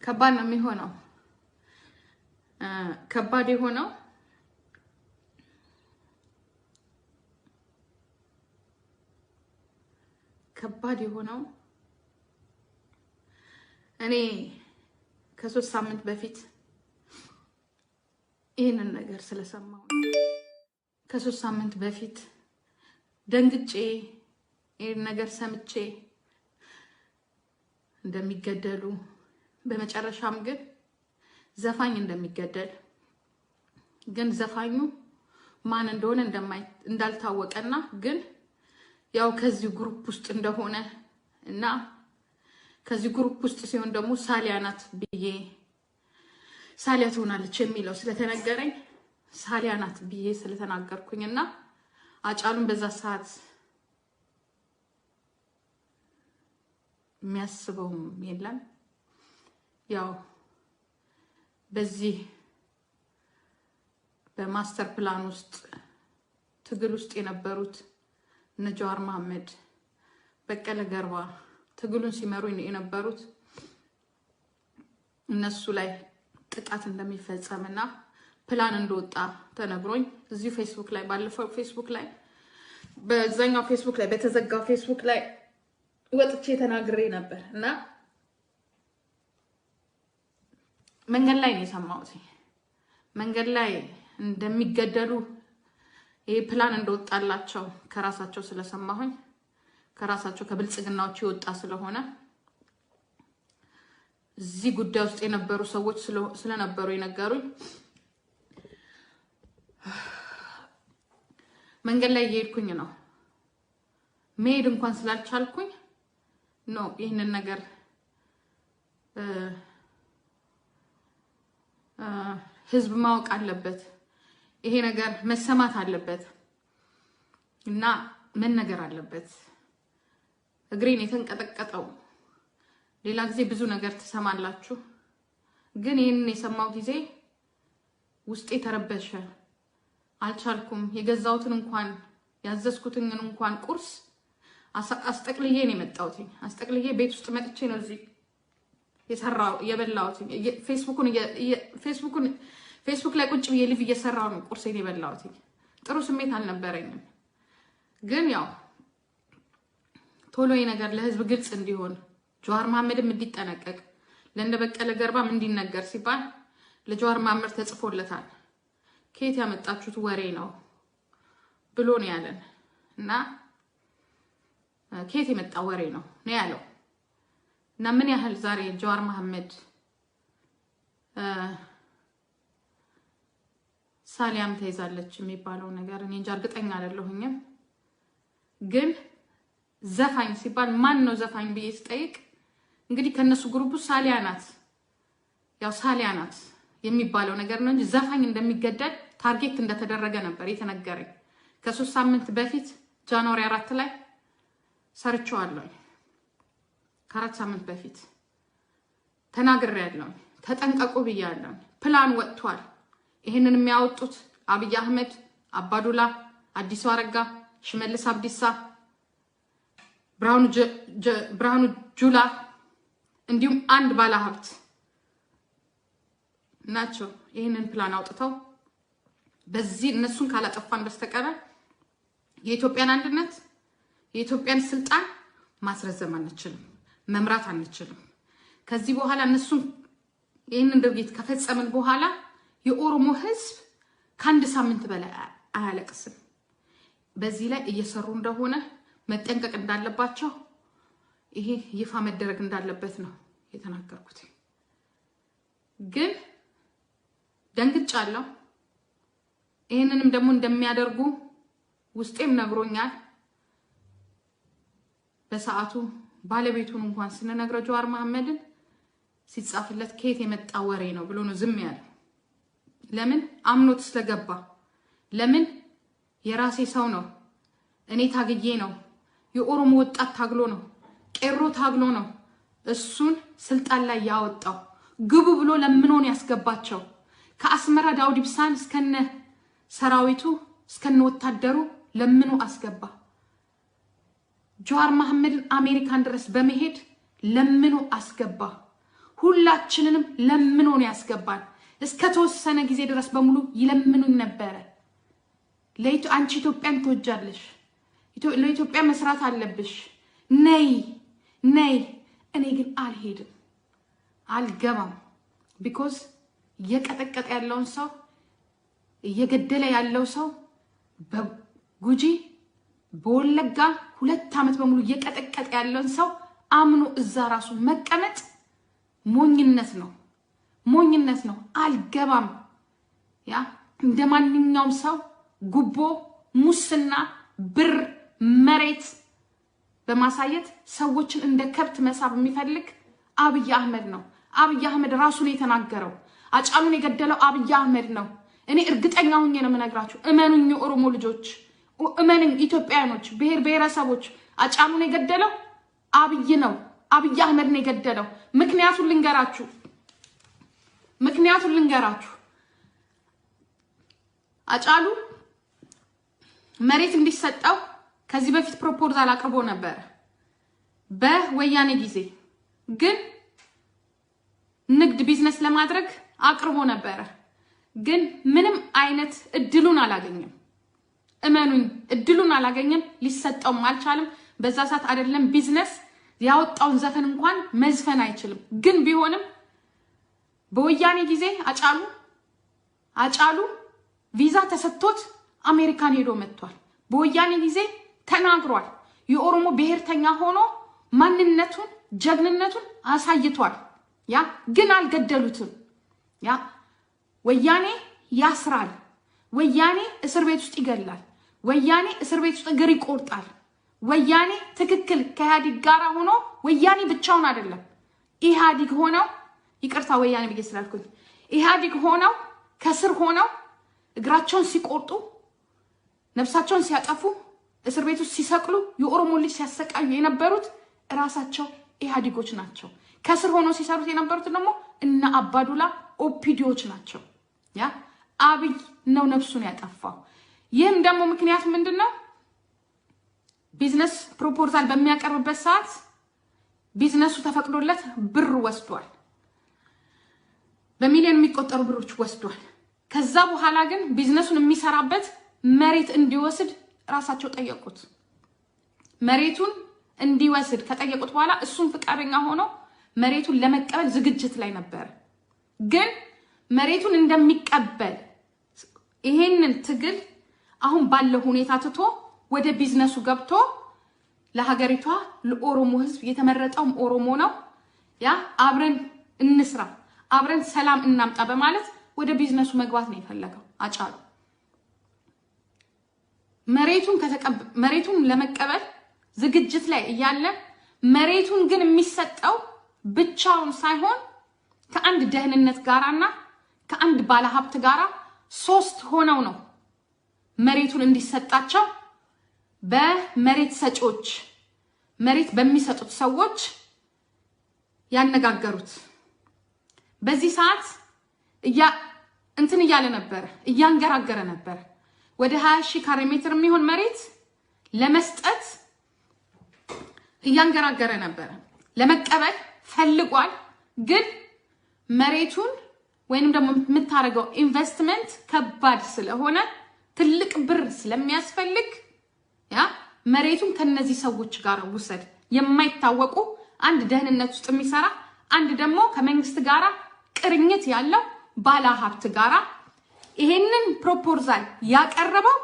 ከባድ ነው የሚሆነው ከባድ የሆነው እኔ ከ3 ሳምንት በፊት ይሄንን ነገር ስለሰማው ከ3 ሳምንት በፊት ደንግጬ ይሄን ነገር ሰምቼ እንደሚገደሉ በመጨረሻም ግን ዘፋኝ እንደሚገደል ግን ዘፋኙ ማን እንደሆነ እንዳልታወቀና ግን ያው ከዚህ ግሩፕ ውስጥ እንደሆነ እና ከዚህ ግሩፕ ውስጥ ሲሆን ደግሞ ሳሊያናት ብዬ ሳሊያት ሆናለች የሚለው ስለተነገረኝ ሳሊያናት ብዬ ስለተናገርኩኝና አጫሉን በዛ ሰዓት የሚያስበው የለም ያው በዚህ በማስተር ፕላን ውስጥ ትግል ውስጥ የነበሩት ነጃዋር መሐመድ በቀለ ገርባ ትግሉን ሲመሩ የነበሩት እነሱ ላይ ጥቃት እንደሚፈጸምና ፕላን እንደወጣ ተነግሮኝ እዚህ ፌስቡክ ላይ ባለፈው ፌስቡክ ላይ በዛኛው ፌስቡክ ላይ በተዘጋው ፌስቡክ ላይ ወጥቼ ተናግሬ ነበር እና መንገድ ላይ ነው የሰማሁት መንገድ ላይ እንደሚገደሉ ይሄ ፕላን እንደወጣላቸው ከራሳቸው ስለሰማሁኝ ከራሳቸው ከብልጽግናዎች ይወጣ ስለሆነ እዚህ ጉዳይ ውስጥ የነበሩ ሰዎች ስለነበሩ የነገሩኝ መንገድ ላይ እየሄድኩኝ ነው መሄድ እንኳን ስላልቻልኩኝ ነው ይሄንን ነገር ህዝብ ማወቅ አለበት ይሄ ነገር መሰማት አለበት እና ምን ነገር አለበት እግሬን የተንቀጠቀጠው ሌላ ጊዜ ብዙ ነገር ተሰማላችሁ ግን ይሄንን የሰማው ጊዜ ውስጤ ተረበሸ አልቻልኩም የገዛውትን እንኳን ያዘዝኩትን እንኳን ቁርስ አስጠቅልዬ ነው የመጣሁት አስጠቅልዬ ቤት ውስጥ መጥቼ ነው እዚህ የሰራው የበላሁት ፌስቡክ ላይ ቁጭ ብዬ ሊቭ እየሰራው ነው ቁርሴን የበላሁት ጥሩ ስሜት አልነበረኝም ግን ያው ቶሎ ነገር ለህዝብ ግልጽ እንዲሆን ጃዋር መሐመድም እንዲጠነቀቅ ለእነ በቀለ ገርባም እንዲነገር ሲባል ለጃዋር መሐመድ ተጽፎለታል ከየት ያመጣችሁት ወሬ ነው ብሎ ነው ያለን እና ከየት የመጣ ወሬ ነው ያለው እና ምን ያህል ዛሬ ጃዋር መሐመድ ሳሊያም ተይዛለች የሚባለው ነገር እኔ እንጃ እርግጠኛ አይደለሁኝም ግን ዘፋኝ ሲባል ማን ነው ዘፋኝ ብዬ ስጠይቅ እንግዲህ ከነሱ ግሩፕ ሳሊያናት ያው ሳሊያናት የሚባለው ነገር ነው እንጂ ዘፋኝ እንደሚገደል ታርጌት እንደተደረገ ነበር የተነገረኝ ከ3 ሳምንት በፊት ጃንዋሪ 4 ላይ ሰርቻለሁ ከ4 ሳምንት በፊት ተናግሬያለሁ ተጠንቀቁ ብያለሁ ፕላን ወጥቷል ይሄንን የሚያወጡት አብይ አህመድ አባዱላ አዲሱ አረጋ ሽመልስ አብዲሳ ብርሃኑ ጁላ እንዲሁም አንድ ባለሀብት ናቸው ይሄንን ፕላን አውጥተው በዚህ እነሱን ካላጠፋን በስተቀር የኢትዮጵያን አንድነት የኢትዮጵያን ስልጣን ማስረዘም አንችልም መምራት አንችልም ከዚህ በኋላ እነሱን ይሄንን ድርጊት ከፈጸምን በኋላ የኦሮሞ ህዝብ ከአንድ ሳምንት በላይ አያለቅስም በዚህ ላይ እየሰሩ እንደሆነ መጠንቀቅ እንዳለባቸው ይሄ ይፋ መደረግ እንዳለበት ነው የተናገርኩት ግን ደንግጫለሁ ይሄንንም ደግሞ እንደሚያደርጉ ውስጤም ነግሮኛል በሰዓቱ ባለቤቱን እንኳን ስንነግረው ጃዋር መሐመድን ሲጻፍለት ከየት የመጣ ወሬ ነው ብሎ ነው ዝም ያለው ለምን አምኖት ስለገባ ለምን የራሴ ሰው ነው እኔ ታግዬ ነው የኦሮሞ ወጣት ታግሎ ነው ቄሮ ታግሎ ነው እሱን ስልጣን ላይ ያወጣው ግቡ ብሎ ለምኖን ያስገባቸው ከአስመራ ዳውድ ኢብሳን እስከነ ሰራዊቱ እስከነ ወታደሩ ለምኖ አስገባ ጃዋር መሐመድን አሜሪካን ድረስ በመሄድ ለምኖ አስገባ ሁላችንንም ለምኖን ያስገባን እስከ ተወሰነ ጊዜ ድረስ በሙሉ ይለምኑኝ ነበር አንቺ ኢትዮጵያን ትወጃለሽ ለኢትዮጵያ መስራት አለብሽ ነይ እኔ ግን አልሄድም አልገባም because የቀጠቀጠ ያለውን ሰው እየገደለ ያለው ሰው በጉጂ በወለጋ 2 አመት በሙሉ እየቀጠቀጠ ያለውን ሰው አምኖ እዛ ራሱ መቀመጥ ሞኝነት ነው አልገባም ያ እንደማንኛውም ሰው ጉቦ ሙስና ብር መሬት በማሳየት ሰዎችን እንደ ከብት መሳብ የሚፈልግ አብይ አህመድ ነው አብይ አህመድ ራሱን የተናገረው አጫሉን የገደለው አብይ አህመድ ነው እኔ እርግጠኛ ሆኜ ነው የምነግራችሁ እመኑኝ ኦሮሞ ልጆች እመኑኝ ኢትዮጵያኖች ብሔረሰቦች አጫሉን የገደለው አብይ ነው አብይ አህመድ ነው የገደለው ምክንያቱን ልንገራችሁ አጫሉ መሬት እንዲሰጣው ከዚህ በፊት ፕሮፖዛል አቅርቦ ነበር በወያኔ ጊዜ ግን ንግድ ቢዝነስ ለማድረግ አቅርቦ ነበር ግን ምንም አይነት እድሉን አላገኘም እመኑኝ እድሉን አላገኘም ሊሰጣው አልቻለም በዛ ሰዓት አይደለም ቢዝነስ ያወጣውን ዘፈን እንኳን መዝፈን አይችልም ግን ቢሆንም በወያኔ ጊዜ አጫሉ ቪዛ ተሰጥቶት አሜሪካን ሄዶ መጥቷል በወያኔ ጊዜ ተናግሯል የኦሮሞ ብሔርተኛ ሆኖ ማንነቱን ጀግንነቱን አሳይቷል ያ ግን አልገደሉትም ያ ወያኔ ያስራል ወያኔ እስር ቤት ውስጥ ይገላል ወያኔ እስር ቤት ውስጥ እግር ይቆርጣል ወያኔ ትክክል ከኢህአዲግ ጋር ሆኖ ወያኔ ብቻውን አይደለም ኢህአዲግ ሆነው ይቅርታ ወያኔ ብዬ ስላልኩኝ ኢህአዲግ ሆነው ከስር ሆነው እግራቸውን ሲቆርጡ ነፍሳቸውን ሲያጠፉ እስር ቤት ውስጥ ሲሰቅሉ የኦሮሞ ልጅ ሲያሰቃዩ የነበሩት ራሳቸው ኢህአዲጎች ናቸው ከስር ሆኖ ሲሰሩት የነበሩት ደግሞ እና አባዱላ ኦፒዲዮች ናቸው ያ አብይ ነው ነፍሱን ያጠፋው ይህም ደግሞ ምክንያቱ ምንድነው ቢዝነስ ፕሮፖዛል በሚያቀርብበት ሰዓት ቢዝነሱ ተፈቅዶለት ብር ወስዷል በሚሊዮን የሚቆጠሩ ብሮች ወስዷል ከዛ በኋላ ግን ቢዝነሱን የሚሰራበት መሬት እንዲወስድ ራሳቸው ጠየቁት መሬቱን እንዲወስድ ከጠየቁት በኋላ እሱን ፍቃደኛ ሆኖ መሬቱን ለመቀበል ዝግጅት ላይ ነበር ግን መሬቱን እንደሚቀበል ይሄንን ትግል አሁን ባለው ሁኔታ ትቶ ወደ ቢዝነሱ ገብቶ ለሀገሪቷ ለኦሮሞ ህዝብ የተመረጠው ኦሮሞ ነው ያ አብረን እንስራ አብረን ሰላም እናምጣ በማለት ወደ ቢዝነሱ መግባት ነው የፈለገው አጫሉ መሬቱን ለመቀበል ዝግጅት ላይ እያለ መሬቱን ግን የሚሰጠው ብቻውን ሳይሆን ከአንድ ደህንነት ጋራና ከአንድ ባለሀብት ጋራ 3 ሆነው ነው መሬቱን እንዲሰጣቸው በመሬት ሰጪዎች መሬት በሚሰጡት ሰዎች ያነጋገሩት በዚህ ሰዓት እንትን እያለ ነበር እያንገራገረ ነበር ወደ 20,000 ካሬ ሜትር የሚሆን መሬት ለመስጠት እያንገራገረ ነበር ለመቀበል ፈልጓል ግን መሬቱን ወይንም ደግሞ የምታረገው ኢንቨስትመንት ከባድ ስለሆነ ትልቅ ብር ስለሚያስፈልግ ያ መሬቱን ከነዚህ ሰዎች ጋር ወሰድ የማይታወቁ አንድ ደህንነት ውስጥ የሚሰራ አንድ ደግሞ ከመንግስት ጋራ ቅርኝት ያለው ባለሀብት ጋራ ይሄንን ፕሮፖዛል ያቀረበው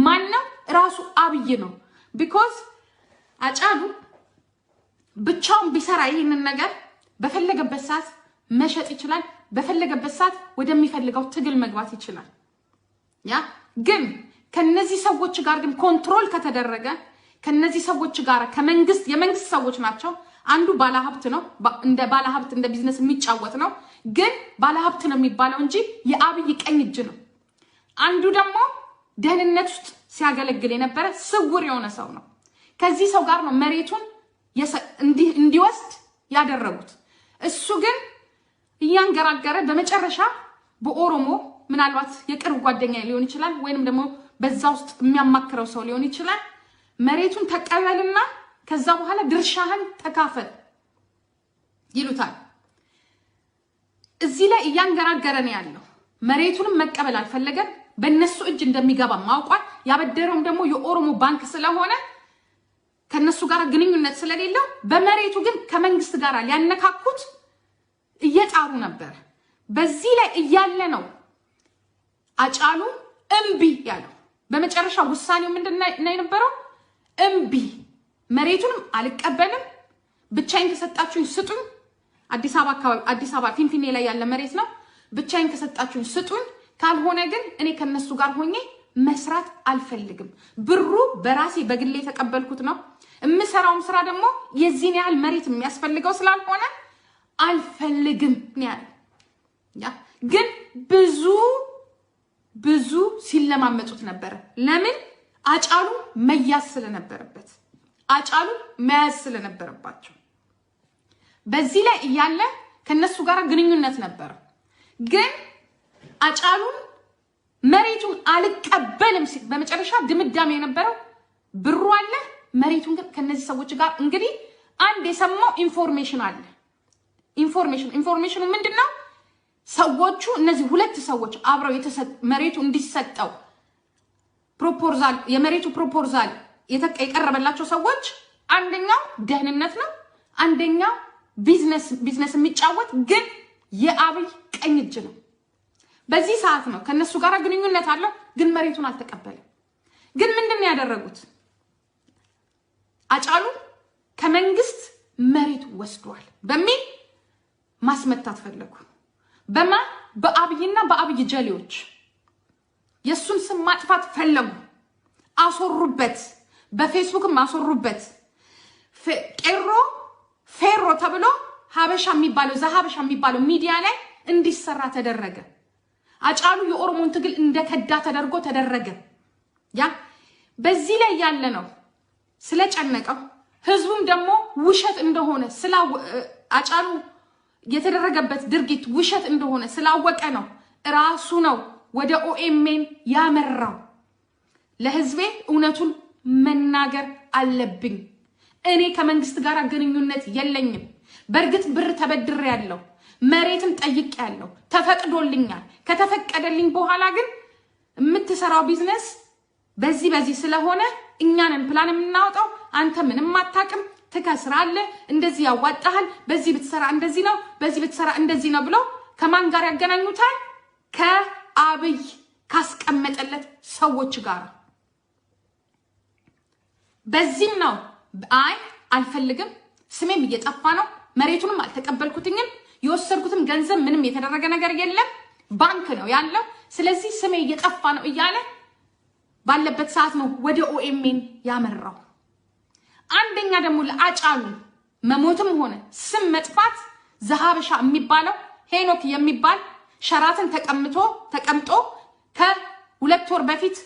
ማን ነው ራሱ አብይ ነው because አጫሉ ብቻውን ቢሰራ ይሄንን ነገር በፈለገበት ሰዓት መሸጥ ይችላል በፈለገበት ሰዓት ወደሚፈልገው ትግል መግባት ይችላል ያ ግን ከነዚህ ሰዎች ጋር ግን ኮንትሮል ከተደረገ ከነዚህ ሰዎች ጋር ከመንግስት የመንግስት ሰዎች ናቸው አንዱ ባለሀብት ነው እንደ ባለሀብት እንደ ቢዝነስ የሚጫወት ነው ግን ባለሀብት ነው የሚባለው እንጂ የአብይ ቀኝ እጅ ነው አንዱ ደግሞ ደህንነት ውስጥ ሲያገለግል የነበረ ስውር የሆነ ሰው ነው ከዚህ ሰው ጋር ነው መሬቱን እንዲወስድ ያደረጉት እሱ ግን እያንገራገረ በመጨረሻ በኦሮሞ ምናልባት የቅርብ ጓደኛ ሊሆን ይችላል ወይንም ደግሞ በዛ ውስጥ የሚያማክረው ሰው ሊሆን ይችላል መሬቱን ተቀበልና ከዛ በኋላ ድርሻህን ተካፈል ይሉታል እዚህ ላይ እያንገራገረን ያለው መሬቱንም መቀበል አልፈለገም በእነሱ እጅ እንደሚገባ ማውቋል ያበደረውም ደግሞ የኦሮሞ ባንክ ስለሆነ ከነሱ ጋር ግንኙነት ስለሌለው በመሬቱ ግን ከመንግስት ጋር ሊያነካኩት እየጣሩ ነበር በዚህ ላይ እያለ ነው አጫሉ እምቢ ያለው በመጨረሻ ውሳኔው ምንድነው የነበረው እምቢ መሬቱንም አልቀበልም ብቻዬን ከሰጣችሁኝ ስጡኝ አዲስ አበባ ፊንፊኔ ላይ ያለ መሬት ነው ብቻዬን ከሰጣችሁኝ ስጡኝ ካልሆነ ግን እኔ ከነሱ ጋር ሆኜ መስራት አልፈልግም ብሩ በራሴ በግሌ ተቀበልኩት ነው እምሰራውም ስራ ደግሞ የዚህን ያህል መሬት የሚያስፈልገው ስላልሆነ አልፈልግም ያ ግን ብዙ ሲለማመጡት ነበር ለምን አጫሉ መያዝ ስለነበረበት አጫሉ መያዝ ስለነበረባቸው በዚህ ላይ እያለ ከነሱ ጋር ግንኙነት ነበር ግን አጫሉ መሬቱን አልቀበልም ሲል በመጨረሻ ድምዳሜ የነበረው ብሩ አለ መሬቱን ግን ከነዚህ ሰዎች ጋር እንግዲህ አንድ የሰማው ኢንፎርሜሽን አለ ኢንፎርሜሽኑ ምንድነው ሰዎቹ እነዚህ ሁለት ሰዎች አብረው መሬቱ እንዲሰጠው ፕሮፖዛል የመሬቱ ፕሮፖዛል የቀረበላቸው ሰዎች አንደኛው ደህንነት ነው አንደኛው ቢዝነስ የሚጫወት ግን የአብይ ቀኝ እጅ ነው በዚህ ሰዓት ነው ከነሱ ጋር ግንኙነት አለው ግን መሬቱን አልተቀበለም ግን ምንድነው ያደረጉት አጫሉ ከመንግስት መሬት ወስዷል በሚል ማስመታት ፈለጉ በአብይና በአብይ ጀሌዎች የሱን ስም ማጥፋት ፈለጉ አሶሩበት በፌስቡክም አሶሩበት ፌሮ ተብሎ ሀበሻ የሚባለው ሚዲያ ላይ እንዲሰራ ተደረገ አጫሉ የኦሮሞን ትግል እንደከዳ ተደርጎ ተደረገ ያ በዚህ ላይ ያለ ነው ስለጨነቀው ህዝቡም ደግሞ ውሸት እንደሆነ አጫሉ የተደረገበት ድርጊት ውሸት እንደሆነ ስላወቀ ነው ራሱ ነው ወደ ኦኤምኤን ያመራው ለህዝቤ እውነቱን መናገር አለብኝ እኔ ከመንግስት ጋር ግንኙነት የለኝም በርግጥ ብር ተበድሬ ያለው መሬትም ጠይቄ ያለው ተፈቅዶልኛል ከተፈቀደልኝ በኋላ ግን የምትሰራው ቢዝነስ በዚህ ስለሆነ እኛንን ፕላን የምናወጣው አንተ ምንም አታቅም ትከስራለህ እንደዚህ ያዋጣሃል በዚህ ብትሰራ እንደዚህ ነው በዚህ ብትሰራ እንደዚህ ነው ብለው ከማን ጋር ያገናኙታል ከአብይ ካስቀመጠለት ሰዎች ጋር በዚህም ነው አይ አልፈልግም ስሜም እየጠፋ ነው መሬቱንም አልተቀበልኩትኝም የወሰድኩትም ገንዘብ ምንም የተደረገ ነገር የለም ባንክ ነው ያለው ስለዚህ ስሜ እየጠፋ ነው እያለ ባለበት ሰዓት ነው ወደ ኦኤምኤን ያመራው አንደኛ ደግሞ ለአጫሉ መሞትም ሆነ ስም መጥፋት ዘሃበሻ የሚባለው ሄኖክ የሚባል ሸራተን ተቀምጦ ከሁለት ወር በፊት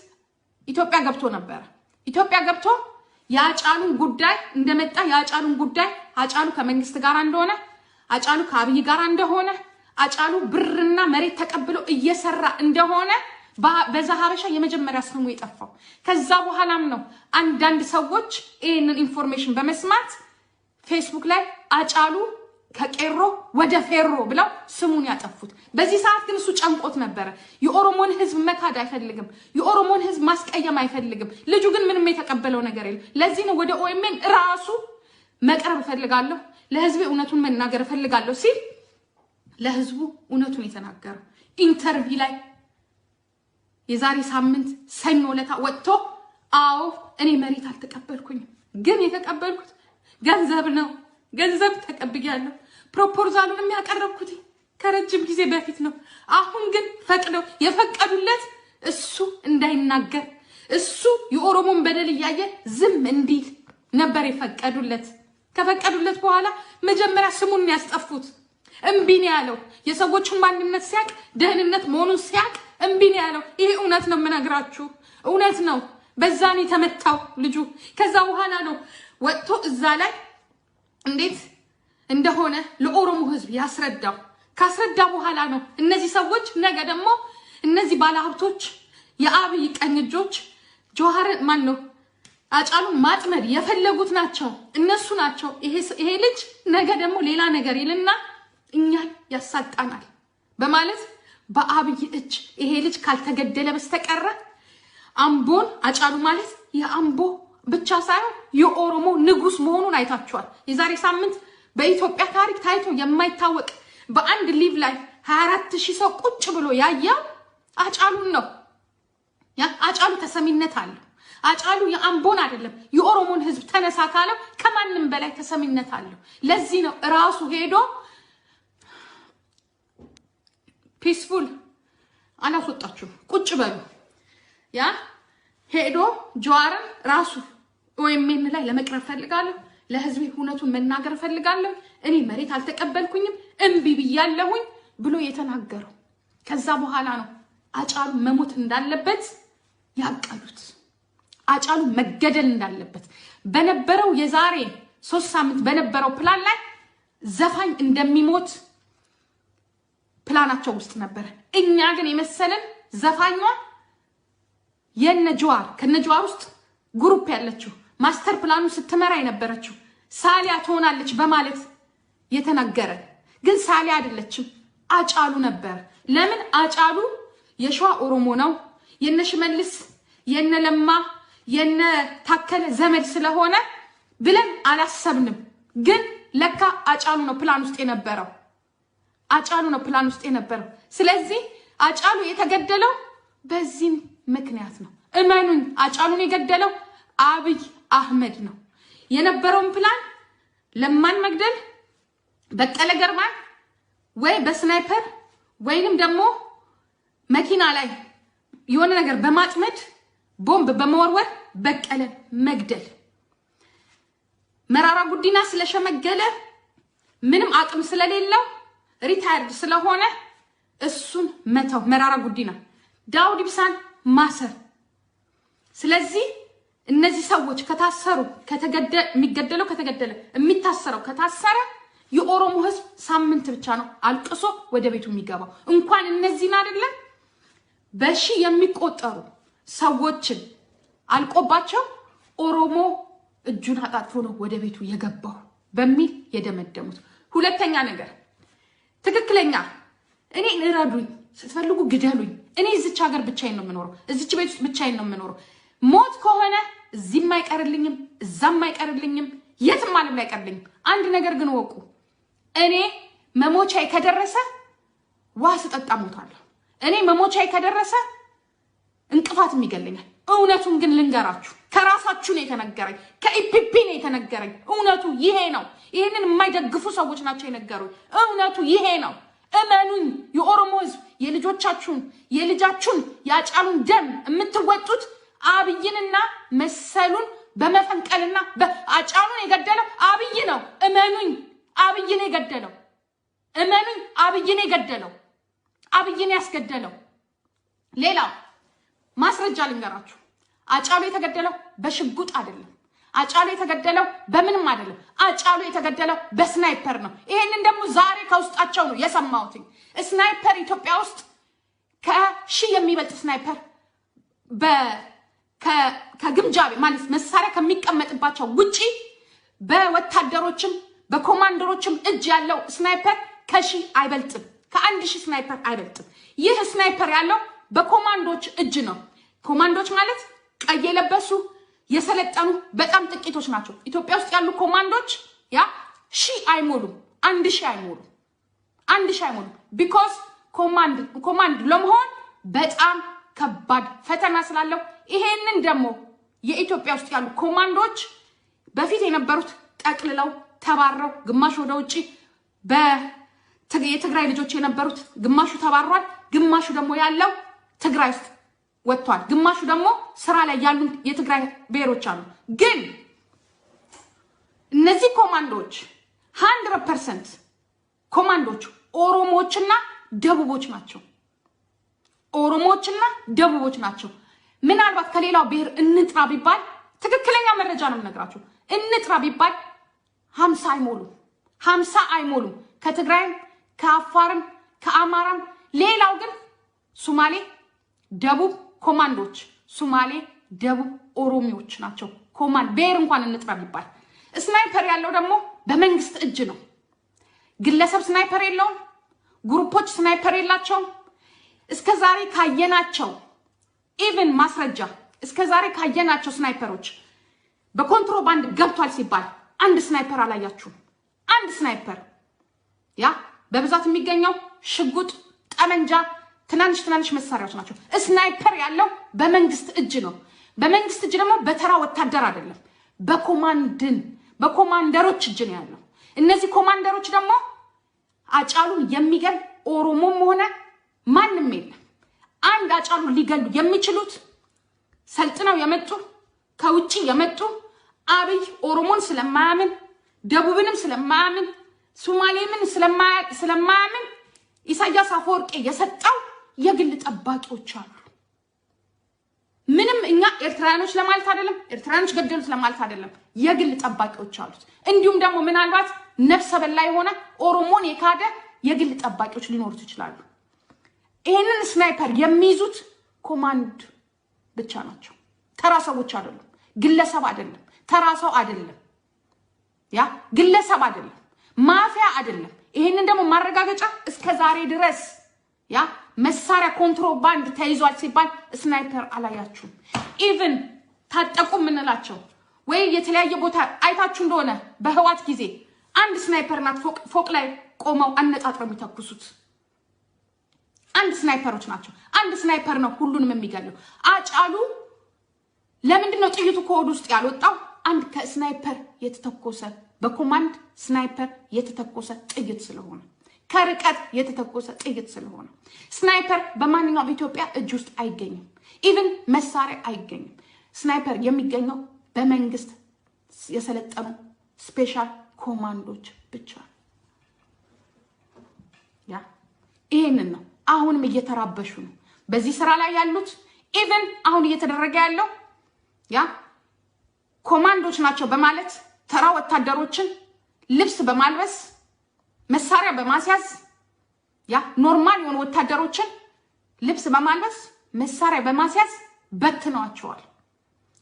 ኢትዮጵያ ገብቶ ነበር ኢትዮጵያ ገብቶ ያጫሉን ጉዳይ እንደመጣ ያጫሉን ጉዳይ አጫሉ ከመንግስት ጋር እንደሆነ አጫሉ ከአብይ ጋር እንደሆነ አጫሉ ብርና መሬት ተቀብሎ እየሰራ እንደሆነ በዛሃበሻ የመጀመሪያ ስሙ የጠፋው ከዛ በኋላም ነው አንዳንድ ሰዎች ይሄንን ኢንፎርሜሽን በመስማት ፌስቡክ ላይ አጫሉ ከቄሮ ወደ ፌሮ ብለው ስሙን ያጠፉት በዚህ ሰዓት ግን እሱ ጨንቆት ነበር የኦሮሞን ህዝብ መካድ አይፈልግም የኦሮሞን ህዝብ ማስቀየም አይፈልግም ልጁ ግን ምንም የተቀበለው ነገር የለም ለዚህ ነው ወደ ኦኤምኤን ራሱ መቅረብ ፈልጋለሁ ለህዝብ እውነቱን መናገር ፈልጋለሁ ሲል ለህዝቡ እውነቱን የተናገረው ኢንተርቪው ላይ የዛሬ ሳምንት ሰኞ ለታ ወጥቶ አዎ እኔ መሬት አልተቀበልኩኝ ግን የተቀበልኩት ገንዘብ ነው ገንዘብ ተቀብያለሁ ፕሮፖዛሉን ያቀረብኩት ከረጅም ጊዜ በፊት ነው አሁን ግን ፈቅደው የፈቀዱለት እሱ እንዳይናገር እሱ የኦሮሞን በደል ያየ ዝም እንዲል ነበር የፈቀዱለት ከፈቀዱለት በኋላ መጀመሪያ ስሙን ያስጠፉት እምቢ ነው ያለው የሰዎችን ማንነት ሲያቅ ደህንነት መሆኑን ሲያቅ እምቢ ነው ያለው ይሄ እውነት ነው የምነግራችሁ እውነት ነው በዛኔ ተመታው ልጁ ከዛ በኋላ ነው ወጥቶ እዛ ላይ እንዴት እንደሆነ ለኦሮሞ ህዝብ ያስረዳው ካስረዳ በኋላ ነው እነዚህ ሰዎች ነገ ደግሞ እነዚህ ባለሀብቶች የአብይ ቀኝጆች ጆሃር ማን ነው አጫሉን ማጥመድ የፈለጉት ናቸው እነሱ ናቸው ይሄ ልጅ ነገ ደግሞ ሌላ ነገር ይልና እኛን ያሳጣናል በማለት በአብይ እጅ ይሄ ልጅ ካልተገደለ በስተቀር አምቦን አጫሉ ማለት የአምቦ ብቻ ሳይሆን የኦሮሞ ንጉስ መሆኑን አይታችኋል። የዛሬ ሳምንት በኢትዮጵያ ታሪክ ታይቶ የማይታወቅ በአንድ ሊቭ ላይ 24000 ሰው ቁጭ ብሎ ያያው አጫሉን ነው። ያ አጫሉ ተሰሚነት አለው። አጫሉ የአምቦን አይደለም የኦሮሞን ህዝብ ተነሳ ካለው ከማንም በላይ ተሰሚነት አለው። ለዚህ ነው ራሱ ሄዶ ፒስፉል አላስወጣችሁ ቁጭ በሉ ያ ሄዶ ጀዋርን ራሱ ኦኤምኤን ላይ ለመቅረብ ፈልጋለሁ፣ ለህዝብ ሁነቱን መናገር ፈልጋለሁ፣ እኔ መሬት አልተቀበልኩኝም እምቢ ብያለሁኝ ብሎ የተናገረው። ከዛ በኋላ ነው አጫሉ መሞት እንዳለበት ያቀዱት። አጫሉ መገደል እንዳለበት በነበረው የዛሬ 3 ሳምንት በነበረው ፕላን ላይ ዘፋኝ እንደሚሞት ፕላናቸው ውስጥ ነበር። እኛ ግን የመሰለን ዘፋኟ የነጀዋር ከነጀዋር ውስጥ ግሩፕ ያለችው ማስተር ፕላኑ ስትመራ የነበረችው ሳሊያ ትሆናለች በማለት የተነገረ ግን ሳሊያ አይደለችም፣ አጫሉ ነበር። ለምን አጫሉ የሸዋ ኦሮሞ ነው፣ የነሽመልስ የነለማ የነታከለ ዘመድ ስለሆነ ብለን አላሰብንም። ግን ለካ አጫሉ ነው ፕላን ውስጥ የነበረው፣ አጫሉ ነው ፕላን ውስጥ የነበረው። ስለዚህ አጫሉ የተገደለው በዚህ ምክንያት ነው። እመኑኝ አጫሉን የገደለው አብይ አህመድ ነው። የነበረውን ፕላን ለማን መግደል በቀለ ገርማን ወይ በስናይፐር ወይንም ደግሞ መኪና ላይ የሆነ ነገር በማጥመድ ቦምብ በመወርወር በቀለ መግደል። መራራ ጉዲና ስለሸመገለ ምንም አቅም ስለሌለው ሪታየርድ ስለሆነ እሱን መተው መራራ ጉዲና ዳውድ ኢብሳን ማሰር። ስለዚህ እነዚህ ሰዎች ከታሰሩ የሚገደለው ከተገደለ የሚታሰረው ከታሰረ የኦሮሞ ህዝብ ሳምንት ብቻ ነው አልቅሶ ወደ ቤቱ የሚገባው። እንኳን እነዚህን አይደለም በሺ የሚቆጠሩ ሰዎችን አልቆባቸው ኦሮሞ እጁን አጣጥፎ ነው ወደ ቤቱ የገባው በሚል የደመደሙት። ሁለተኛ ነገር ትክክለኛ እኔን እረዱኝ፣ ስትፈልጉ ግደሉኝ፣ እኔ እዚች ሀገር ብቻዬን ነው የምኖረው፣ እዚች ቤት ውስጥ ብቻዬን ነው የምኖረው። ሞት ከሆነ እዚህም አይቀርልኝም እዛም አይቀርልኝም የትም ዓለም ላይ አይቀርልኝም። አንድ ነገር ግን ወቁ፣ እኔ መሞቻዬ ከደረሰ ዋስ ጠጣ ሞታለሁ። እኔ መሞቻዬ ከደረሰ እንቅፋትም ይገለኛል። እውነቱን ግን ልንገራችሁ፣ ከራሳችሁ ነው የተነገረኝ፣ ከኢፒፒ ነው የተነገረኝ። እውነቱ ይሄ ነው። ይሄንን የማይደግፉ ሰዎች ናቸው የነገሩኝ። እውነቱ ይሄ ነው። እመኑኝ። የኦሮሞ ህዝብ የልጆቻችሁን የልጃችሁን ያጫሉን ደም የምትወጡት አብይንና መሰሉን በመፈንቀልና በአጫሉን የገደለው አብይ ነው። እመኑኝ፣ አብይን የገደለው እመኑኝ፣ አብይን የገደለው አብይን ያስገደለው። ሌላው ማስረጃ ልንገራችሁ። አጫሉ የተገደለው በሽጉጥ አይደለም። አጫሉ የተገደለው በምንም አይደለም። አጫሉ የተገደለው በስናይፐር ነው። ይሄንን ደግሞ ዛሬ ከውስጣቸው ነው የሰማሁት። ስናይፐር ኢትዮጵያ ውስጥ ከሺህ የሚበልጥ ስናይፐር ከግምጃ ማለት መሳሪያ ከሚቀመጥባቸው ውጪ በወታደሮችም በኮማንደሮችም እጅ ያለው ስናይፐር ከሺህ አይበልጥም፣ ከ1000 ስናይፐር አይበልጥም። ይህ ስናይፐር ያለው በኮማንዶች እጅ ነው። ኮማንዶች ማለት ቀይ የለበሱ የሰለጠኑ በጣም ጥቂቶች ናቸው። ኢትዮጵያ ውስጥ ያሉ ኮማንዶች ያ 1000 አይሞሉም፣ 1000 አይሞሉም፣ 1000 አይሞሉም። ቢኮዝ ኮማንድ ለመሆን በጣም ከባድ ፈተና ስላለው ይሄንን ደግሞ የኢትዮጵያ ውስጥ ያሉ ኮማንዶች በፊት የነበሩት ጠቅልለው ተባረው ግማሽ ወደ ውጪ የትግራይ ልጆች የነበሩት ግማሹ ተባሯል፣ ግማሹ ደግሞ ያለው ትግራይ ውስጥ ወጥቷል፣ ግማሹ ደግሞ ስራ ላይ ያሉ የትግራይ ብሔሮች አሉ። ግን እነዚህ ኮማንዶች 100% ኮማንዶች ኦሮሞዎችና ደቡቦች ናቸው። ኦሮሞዎችና ደቡቦች ናቸው። ምናልባት ከሌላው ብሔር እንጥራ ቢባል ትክክለኛ መረጃ ነው የምነግራችሁ። እንጥራ ቢባል 50 አይሞሉም፣ 50 አይሞሉም። ከትግራይም ከአፋርም ከአማራም። ሌላው ግን ሱማሌ ደቡብ ኮማንዶች፣ ሱማሌ ደቡብ ኦሮሚዎች ናቸው። ኮማንድ ብሔር እንኳን እንጥራ ቢባል። ስናይፐር ያለው ደግሞ በመንግስት እጅ ነው። ግለሰብ ስናይፐር የለውም፣ ግሩፖች ስናይፐር የላቸውም? እስከዛሬ ካየናቸው ኢቭን ማስረጃ እስከዛሬ ካየናቸው ስናይፐሮች በኮንትሮባንድ ገብቷል ሲባል አንድ ስናይፐር አላያችሁም? አንድ ስናይፐር ያ በብዛት የሚገኘው ሽጉጥ፣ ጠመንጃ፣ ትናንሽ መሳሪያዎች ናቸው። ስናይፐር ያለው በመንግስት እጅ ነው። በመንግስት እጅ ደግሞ በተራ ወታደር አይደለም፣ በኮማንደሮች እጅ ነው ያለው። እነዚህ ኮማንደሮች ደግሞ አጫሉን የሚገል ኦሮሞም ሆነ ማንም የለም። አንድ አጫሉን ሊገሉ የሚችሉት ሰልጥነው የመጡ ከውጪ የመጡ አብይ ኦሮሞን ስለማያምን ደቡብንም ስለማያምን ሶማሌምን ስለማያምን ኢሳያስ አፈወርቂ የሰጠው የግል ጠባቂዎች አሉ። ምንም እኛ ኤርትራኖች ለማለት አይደለም፣ ኤርትራኖች ገደሉት ለማለት አይደለም፣ የግል ጠባቂዎች አሉት። እንዲሁም ደግሞ ምናልባት ነፍሰ በላ የሆነ ኦሮሞን የካደ የግል ጠባቂዎች ሊኖሩት ይችላሉ። ይሄንን ስናይፐር የሚይዙት ኮማንድ ብቻ ናቸው። ተራ ሰዎች አይደሉም፣ ግለሰብ አይደለም፣ ተራ ሰው አይደለም፣ ያ ግለሰብ አይደለም፣ ማፊያ አይደለም። ይሄንን ደግሞ ማረጋገጫ እስከዛሬ ድረስ ያ መሳሪያ ኮንትሮባንድ ተይዟል ሲባል ስናይፐር አላያችሁም? ኢቭን ታጠቁ ምንላቸው ወይ የተለያየ ቦታ አይታችሁ እንደሆነ በህዋት ጊዜ አንድ ስናይፐር ናት ፎቅ ላይ ቆመው አነጣጥረው የሚተኩሱት አንድ ስናይፐሮች ናቸው። አንድ ስናይፐር ነው ሁሉንም የሚገለው። አጫሉ ለምንድን ነው ጥይቱ ከሆድ ውስጥ ያልወጣው? አንድ ከስናይፐር የተተኮሰ በኮማንድ ስናይፐር የተተኮሰ ጥይት ስለሆነ፣ ከርቀት የተተኮሰ ጥይት ስለሆነ። ስናይፐር በማንኛውም ኢትዮጵያ እጅ ውስጥ አይገኝም። ኢቭን መሳሪያ አይገኝም። ስናይፐር የሚገኘው በመንግስት የሰለጠኑ ስፔሻል ኮማንዶች ብቻ። ያ ይሄንን ነው አሁንም እየተራበሹ ነው በዚህ ስራ ላይ ያሉት። ኢቭን አሁን እየተደረገ ያለው ያ ኮማንዶች ናቸው በማለት ተራ ወታደሮችን ልብስ በማልበስ መሳሪያ በማስያዝ ያ ኖርማል የሆኑ ወታደሮችን ልብስ በማልበስ መሳሪያ በማስያዝ በትነዋቸዋል።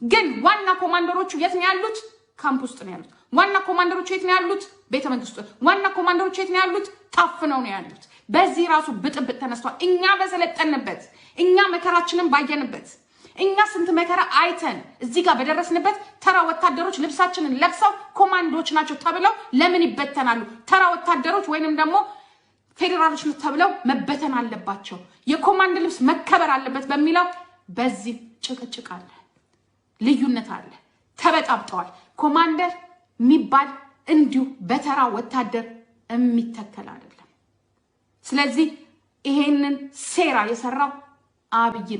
ግን ዋና ኮማንደሮቹ የት ነው ያሉት? ካምፕ ውስጥ ነው ያሉት። ዋና ኮማንደሮቹ የት ነው ያሉት? ቤተ መንግስት ውስጥ። ዋና ኮማንደሮቹ የት ነው ያሉት? ታፍነው ነው ያሉት። በዚህ ራሱ ብጥብጥ ተነስቷል። እኛ በሰለጠንበት፣ እኛ መከራችንን ባየንበት፣ እኛ ስንት መከራ አይተን እዚህ ጋር በደረስንበት ተራ ወታደሮች ልብሳችንን ለብሰው ኮማንዶች ናቸው ተብለው ለምን ይበተናሉ? ተራ ወታደሮች ወይንም ደግሞ ፌደራሎች ተብለው መበተን አለባቸው። የኮማንድ ልብስ መከበር አለበት በሚለው በዚህ ጭቅጭቅ አለ፣ ልዩነት አለ። ተበጣብጠዋል። ኮማንደር የሚባል እንዲሁ በተራ ወታደር የሚተከል አይደለም። ስለዚህ ይሄንን ሴራ የሰራው አብይ